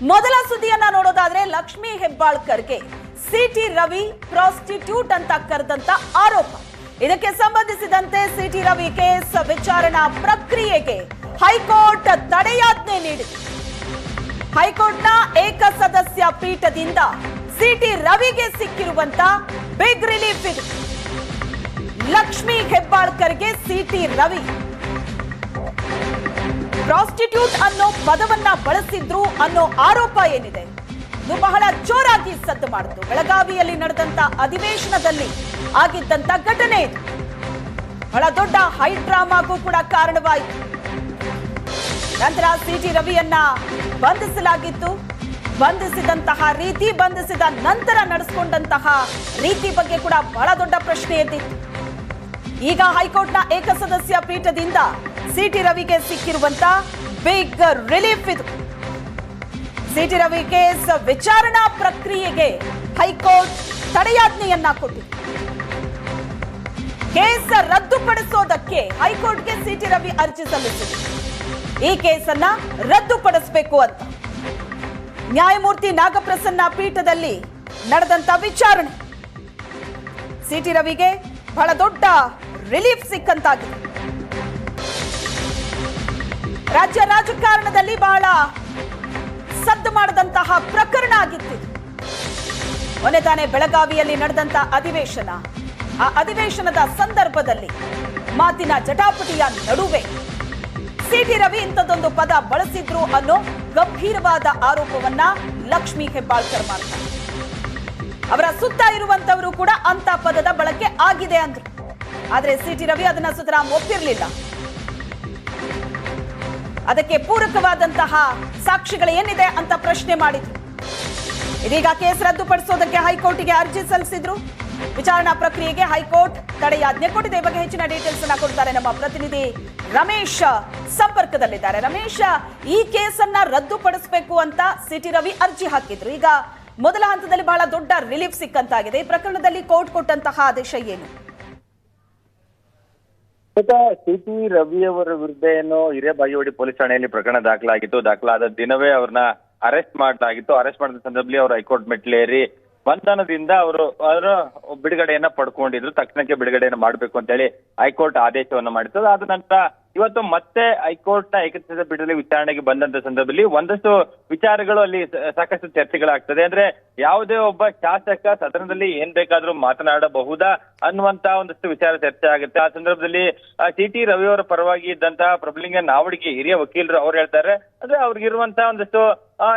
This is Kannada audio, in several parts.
ಮೊದಲ ಸುದ್ದಿಯನ್ನ ನೋಡೋದಾದ್ರೆ ಲಕ್ಷ್ಮೀ ಹೆಬ್ಬಾಳ್ಕರ್ಗೆ ಸಿಟಿ ರವಿ ಪ್ರಾಸ್ಟಿಟ್ಯೂಟ್ ಅಂತ ಕರೆದಂತ ಆರೋಪ. ಇದಕ್ಕೆ ಸಂಬಂಧಿಸಿದಂತೆ ಸಿಟಿ ರವಿ ಕೇಸ್ ವಿಚಾರಣಾ ಪ್ರಕ್ರಿಯೆಗೆ ಹೈಕೋರ್ಟ್ ತಡೆಯಾಜ್ಞೆ ನೀಡಿದೆ. ಹೈಕೋರ್ಟ್ನ ಏಕಸದಸ್ಯ ಪೀಠದಿಂದ ಸಿಟಿ ರವಿಗೆ ಸಿಕ್ಕಿರುವಂತ ಬಿಗ್ ರಿಲೀಫ್ ಇದು. ಲಕ್ಷ್ಮೀ ಹೆಬ್ಬಾಳ್ಕರ್ಗೆ ಸಿಟಿ ರವಿ ಪ್ರಾಸ್ಟಿಟ್ಯೂಟ್ ಅನ್ನೋ ಪದವನ್ನ ಬಳಸಿದ್ರು ಅನ್ನೋ ಆರೋಪ ಏನಿದೆ ಇದು ಬಹಳ ಜೋರಾಗಿ ಸದ್ದು ಮಾಡಿತು. ಬೆಳಗಾವಿಯಲ್ಲಿ ನಡೆದಂತ ಅಧಿವೇಶನದಲ್ಲಿ ಆಗಿದ್ದಂತ ಘಟನೆ ಇದು ಬಹಳ ದೊಡ್ಡ ಹೈ ಡ್ರಾಮಾಗೂ ಕೂಡ ಕಾರಣವಾಯಿತು. ನಂತರ ಸಿಟಿ ರವಿಯನ್ನ ಬಂಧಿಸಲಾಗಿತ್ತು. ಬಂಧಿಸಿದಂತಹ ರೀತಿ, ಬಂಧಿಸಿದ ನಂತರ ನಡೆಸಿಕೊಂಡಂತಹ ರೀತಿ ಬಗ್ಗೆ ಕೂಡ ಬಹಳ ದೊಡ್ಡ ಪ್ರಶ್ನೆ ಎದ್ದಿತ್ತು. ಈಗ ಹೈಕೋರ್ಟ್ನ ಏಕಸದಸ್ಯ ಪೀಠದಿಂದ ಸಿಟಿ ರವಿಗೆ ಸಿಕ್ಕಿರುವಂತ ಬಿಗ್ ರಿಲೀಫ್ ಇದು. ಸಿಟಿ ರವಿ ಕೇಸ್ ವಿಚಾರಣಾ ಪ್ರಕ್ರಿಯೆಗೆ ಹೈಕೋರ್ಟ್ ತಡೆಯಾಜ್ಞೆಯನ್ನ ಕೊಟ್ಟಿದೆ. ಕೇಸ್ ರದ್ದುಪಡಿಸೋದಕ್ಕೆ ಹೈಕೋರ್ಟ್ಗೆ ಸಿಟಿ ರವಿ ಅರ್ಜಿ ಸಲ್ಲಿಸಿದೆ. ಈ ಕೇಸನ್ನ ರದ್ದುಪಡಿಸಬೇಕು ಅಂತ ನ್ಯಾಯಮೂರ್ತಿ ನಾಗಪ್ರಸನ್ನ ಪೀಠದಲ್ಲಿ ನಡೆದಂತ ವಿಚಾರಣೆ ಸಿಟಿ ರವಿಗೆ ಬಹಳ ದೊಡ್ಡ ರಿಲೀಫ್ ಸಿಕ್ಕಂತಾಗಿದೆ. ರಾಜ್ಯ ರಾಜಕಾರಣದಲ್ಲಿ ಬಹಳ ಸದ್ದು ಮಾಡದಂತಹ ಪ್ರಕರಣ ಆಗಿತ್ತು. ಮೊನ್ನೆ ತಾನೇ ಬೆಳಗಾವಿಯಲ್ಲಿ ನಡೆದಂತ ಅಧಿವೇಶನ, ಆ ಅಧಿವೇಶನದ ಸಂದರ್ಭದಲ್ಲಿ ಮಾತಿನ ಜಟಾಪಟಿಯ ನಡುವೆ ಸಿಟಿ ರವಿ ಇಂಥದ್ದೊಂದು ಪದ ಬಳಸಿದ್ರು ಅನ್ನೋ ಗಂಭೀರವಾದ ಆರೋಪವನ್ನ ಲಕ್ಷ್ಮೀ ಹೆಬ್ಬಾಳ್ಕರ್ ಮಾಡ್ತಾರೆ. ಅವರ ಸುತ್ತ ಇರುವಂತವರು ಕೂಡ ಅಂತ ಪದದ ಬಳಕೆ ಆಗಿದೆ ಅಂದ್ರು. ಆದ್ರೆ ಸಿಟಿ ರವಿ ಅದನ್ನ ಸುತರಾಂ ಒಪ್ಪಿರಲಿಲ್ಲ. ಅದಕ್ಕೆ ಪೂರಕವಾದಂತಹ ಸಾಕ್ಷಿಗಳು ಏನಿದೆ ಅಂತ ಪ್ರಶ್ನೆ ಮಾಡಿದ್ರು. ಇದೀಗ ಕೇಸ್ ರದ್ದುಪಡಿಸೋದಕ್ಕೆ ಹೈಕೋರ್ಟ್ಗೆ ಅರ್ಜಿ ಸಲ್ಲಿಸಿದ್ರು. ವಿಚಾರಣಾ ಪ್ರಕ್ರಿಯೆಗೆ ಹೈಕೋರ್ಟ್ ತಡೆಯಾಜ್ಞೆ ಕೊಟ್ಟಿದೆ. ಬಗ್ಗೆ ಹೆಚ್ಚಿನ ಡೀಟೇಲ್ಸ್ ಅನ್ನ ಕೊಡ್ತಾರೆ ನಮ್ಮ ಪ್ರತಿನಿಧಿ ರಮೇಶ್ ಸಂಪರ್ಕದಲ್ಲಿದ್ದಾರೆ. ರಮೇಶ್, ಈ ಕೇಸನ್ನ ರದ್ದುಪಡಿಸಬೇಕು ಅಂತ ಸಿಟಿ ರವಿ ಅರ್ಜಿ ಹಾಕಿದ್ರು. ಈಗ ಮೊದಲ ಹಂತದಲ್ಲಿ ಬಹಳ ದೊಡ್ಡ ರಿಲೀಫ್ ಸಿಕ್ಕಂತಾಗಿದೆ. ಈ ಪ್ರಕರಣದಲ್ಲಿ ಕೋರ್ಟ್ ಕೊಟ್ಟಂತಹ ಆದೇಶ ಏನು? ಸಿಟಿ ರವಿ ಅವರ ವಿರುದ್ಧ ಏನು ಹಿರೇಬಾಗೇವಾಡಿ ಪೊಲೀಸ್ ಠಾಣೆಯಲ್ಲಿ ಪ್ರಕರಣ ದಾಖಲಾಗಿತ್ತು. ದಾಖಲಾದ ದಿನವೇ ಅವ್ರನ್ನ ಅರೆಸ್ಟ್ ಮಾಡಲಾಗಿತ್ತು. ಅರೆಸ್ಟ್ ಮಾಡಿದ ಸಂದರ್ಭದಲ್ಲಿ ಅವರು ಹೈಕೋರ್ಟ್ ಮೆಟ್ಲೇರಿ ಬಂಧನದಿಂದ ಅವರ ಬಿಡುಗಡೆಯನ್ನ ಪಡ್ಕೊಂಡಿದ್ರು. ತಕ್ಷಣಕ್ಕೆ ಬಿಡುಗಡೆಯನ್ನ ಮಾಡಬೇಕು ಅಂತ ಹೇಳಿ ಹೈಕೋರ್ಟ್ ಆದೇಶವನ್ನ ಮಾಡಿತ್ತು. ಅದ ನಂತರ ಇವತ್ತು ಮತ್ತೆ ಹೈಕೋರ್ಟ್ ನ ಏಕಸದಸ್ಯ ಪೀಠದಲ್ಲಿ ವಿಚಾರಣೆಗೆ ಬಂದಂತ ಸಂದರ್ಭದಲ್ಲಿ ಒಂದಷ್ಟು ವಿಚಾರಗಳು ಅಲ್ಲಿ ಸಾಕಷ್ಟು ಚರ್ಚೆಗಳಾಗ್ತದೆ. ಅಂದ್ರೆ ಯಾವುದೇ ಒಬ್ಬ ಶಾಸಕ ಸದನದಲ್ಲಿ ಏನ್ ಬೇಕಾದ್ರೂ ಮಾತನಾಡಬಹುದಾ ಅನ್ನುವಂತ ಒಂದಷ್ಟು ವಿಚಾರ ಚರ್ಚೆ ಆಗುತ್ತೆ. ಆ ಸಂದರ್ಭದಲ್ಲಿ ಸಿಟಿ ರವಿ ಅವರ ಪರವಾಗಿ ಇದ್ದಂತಹ ಪ್ರಭುಲಿಂಗ ನಾವಡಿಗೆ ಹಿರಿಯ ವಕೀಲರು ಅವ್ರು ಹೇಳ್ತಾರೆ, ಅಂದ್ರೆ ಅವ್ರಿಗಿರುವಂತಹ ಒಂದಷ್ಟು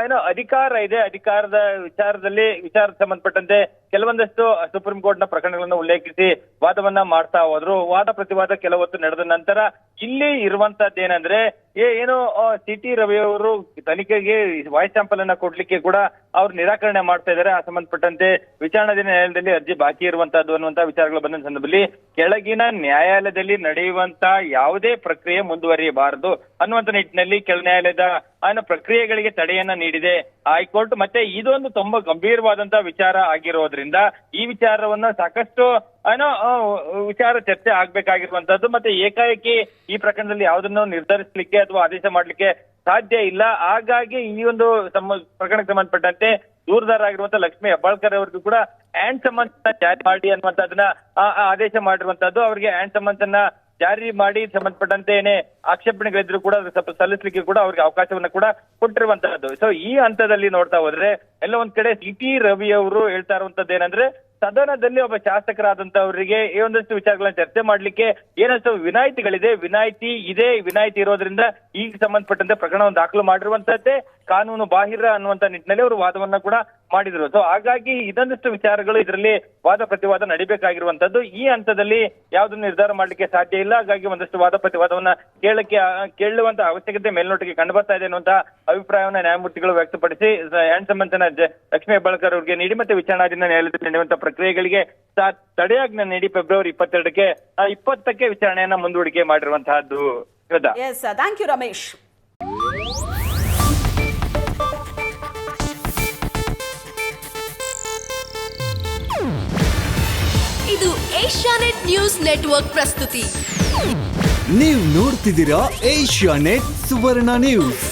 ಏನೋ ಅಧಿಕಾರ ಇದೆ. ಅಧಿಕಾರದ ವಿಚಾರ ಸಂಬಂಧಪಟ್ಟಂತೆ ಕೆಲವೊಂದಷ್ಟು ಸುಪ್ರೀಂ ಕೋರ್ಟ್ ನ ಪ್ರಕರಣಗಳನ್ನು ಉಲ್ಲೇಖಿಸಿ ವಾದವನ್ನ ಮಾಡ್ತಾ ಹೋದ್ರು. ವಾದ ಪ್ರತಿವಾದ ಕೆಲವು ಹೊತ್ತು ನಡೆದ ನಂತರ ಇಲ್ಲಿ ಇರುವಂತದ್ದೇನಂದ್ರೆ ಏನು ಸಿಟಿ ರವಿ ಅವರು ತನಿಖೆಗೆ ವಾಯ್ಸ್ ಸ್ಯಾಂಪಲ್ ಅನ್ನ ಕೊಡ್ಲಿಕ್ಕೆ ಕೂಡ ಅವ್ರು ನಿರಾಕರಣೆ ಮಾಡ್ತಾ ಇದ್ದಾರೆ. ಆ ಸಂಬಂಧಪಟ್ಟಂತೆ ವಿಚಾರಣಾ ನ್ಯಾಯಾಲಯದಲ್ಲಿ ಅರ್ಜಿ ಬಾಕಿ ಇರುವಂತದ್ದು ಅನ್ನುವಂತ ವಿಚಾರಗಳು ಬಂದ ಸಂದರ್ಭದಲ್ಲಿ ಕೆಳಗಿನ ನ್ಯಾಯಾಲಯದಲ್ಲಿ ನಡೆಯುವಂತ ಯಾವುದೇ ಪ್ರಕ್ರಿಯೆ ಮುಂದುವರಿಯಬಾರದು ಅನ್ನುವಂತ ನಿಟ್ಟಿನಲ್ಲಿ ಕೆಳ ನ್ಯಾಯಾಲಯದ ಪ್ರಕ್ರಿಯೆಗಳಿಗೆ ತಡೆಯನ್ನ ನೀಡಿದೆ ಹೈಕೋರ್ಟ್. ಮತ್ತೆ ಇದೊಂದು ತುಂಬಾ ಗಂಭೀರವಾದಂತಹ ವಿಚಾರ ಆಗಿರೋದ್ರಿಂದ ಈ ವಿಚಾರವನ್ನ ಸಾಕಷ್ಟು ವಿಚಾರ ಚರ್ಚೆ ಆಗ್ಬೇಕಾಗಿರುವಂತದ್ದು. ಮತ್ತೆ ಏಕಾಏಕಿ ಈ ಪ್ರಕರಣದಲ್ಲಿ ಯಾವುದನ್ನು ನಿರ್ಧರಿಸಲಿಕ್ಕೆ ಅಥವಾ ಆದೇಶ ಮಾಡ್ಲಿಕ್ಕೆ ಸಾಧ್ಯ ಇಲ್ಲ. ಹಾಗಾಗಿ ಈ ಒಂದು ಪ್ರಕರಣಕ್ಕೆ ಸಂಬಂಧಪಟ್ಟಂತೆ ದೂರದಾರರಾಗಿರುವಂತಹ ಲಕ್ಷ್ಮೀ ಹೆಬ್ಬಾಳ್ಕರ್ ಅವರಿಗೂ ಕೂಡ ಹ್ಯಾಂಡ್ ಸಮನ್ಸ್ ಜಾರಿ ಮಾಡಿ ಅನ್ನುವಂಥದ್ದನ್ನ ಆದೇಶ ಮಾಡಿರುವಂತದ್ದು. ಅವರಿಗೆ ಹ್ಯಾಂಡ್ ಸಮನ್ಸ್ ಅನ್ನ ಜಾರಿ ಮಾಡಿ ಸಂಬಂಧಪಟ್ಟಂತೆ ಏನೇ ಆಕ್ಷೇಪಣೆಗಳಿದ್ರು ಕೂಡ ಸ್ವಲ್ಪ ಸಲ್ಲಿಸಲಿಕ್ಕೆ ಕೂಡ ಅವ್ರಿಗೆ ಅವಕಾಶವನ್ನ ಕೂಡ ಕೊಟ್ಟಿರುವಂತಹದ್ದು. ಸೊ ಈ ಹಂತದಲ್ಲಿ ನೋಡ್ತಾ ಹೋದ್ರೆ ಎಲ್ಲ ಒಂದ್ ಕಡೆ ಸಿಟಿ ರವಿ ಅವರು ಹೇಳ್ತಾ ಇರುವಂತದ್ದು ಏನಂದ್ರೆ ಸದನದಲ್ಲಿ ಒಬ್ಬ ಶಾಸಕರಾದಂತವರಿಗೆ ಈ ಒಂದಷ್ಟು ವಿಚಾರಗಳನ್ನ ಚರ್ಚೆ ಮಾಡ್ಲಿಕ್ಕೆ ಏನಷ್ಟು ವಿನಾಯಿತಿಗಳಿದೆ, ವಿನಾಯಿತಿ ಇರೋದ್ರಿಂದ ಈಗ ಸಂಬಂಧಪಟ್ಟಂತೆ ಪ್ರಕರಣವನ್ನು ದಾಖಲು ಮಾಡಿರುವಂತದ್ದೇ ಕಾನೂನು ಬಾಹಿರ ಅನ್ನುವಂತ ನಿಟ್ಟಿನಲ್ಲಿ ಅವರು ವಾದವನ್ನ ಕೂಡ ಮಾಡಿದ್ರು. ಸೊ ಹಾಗಾಗಿ ಇದೊಂದಷ್ಟು ವಿಚಾರಗಳು ಇದರಲ್ಲಿ ವಾದ ಪ್ರತಿವಾದ ನಡಿಬೇಕಾಗಿರುವಂತದ್ದು. ಈ ಹಂತದಲ್ಲಿ ಯಾವುದನ್ನು ನಿರ್ಧಾರ ಮಾಡ್ಲಿಕ್ಕೆ ಸಾಧ್ಯ ಇಲ್ಲ. ಹಾಗಾಗಿ ಒಂದಷ್ಟು ವಾದ ಪ್ರತಿವಾದವನ್ನ ಕೇಳುವಂತ ಅವಶ್ಯಕತೆ ಮೇಲ್ನೋಟಿಗೆ ಕಂಡು ಬರ್ತಾ ಇದೆ ಅನ್ನುವಂತ ಅಭಿಪ್ರಾಯವನ್ನ ನ್ಯಾಯಮೂರ್ತಿಗಳು ವ್ಯಕ್ತಪಡಿಸಿ ಹ್ಯಾಂಡ್ ಸಮನ್ಸ್ ಲಕ್ಷ್ಮೀ ಹೆಬ್ಬಾಳ್ಕರ್ ಅವರಿಗೆ ನೀಡಿ ಮತ್ತೆ ವಿಚಾರಣಾಧೀನ ನ್ಯಾಯಾಲಯದಲ್ಲಿ ನಡೆಯುವಂತ ಪ್ರಕ್ರಿಯೆಗಳಿಗೆ ತಡೆಯಾಜ್ಞೆ ನೀಡಿ ಫೆಬ್ರವರಿ 22ಕ್ಕೆ ವಿಚಾರಣೆಯನ್ನ ಮುಂದೂಡಿಕೆ ಮಾಡಿರುವಂತಹದ್ದು. Thank you Ramesh. ಇದು ಏಷ್ಯಾನೆಟ್ ನ್ಯೂಸ್ ನೆಟ್ವರ್ಕ್ ಪ್ರಸ್ತುತಿ. ನೀವು ನೋಡ್ತಿದ್ದೀರಾ ಏಷ್ಯಾನೆಟ್ ಸುವರ್ಣ ನ್ಯೂಸ್.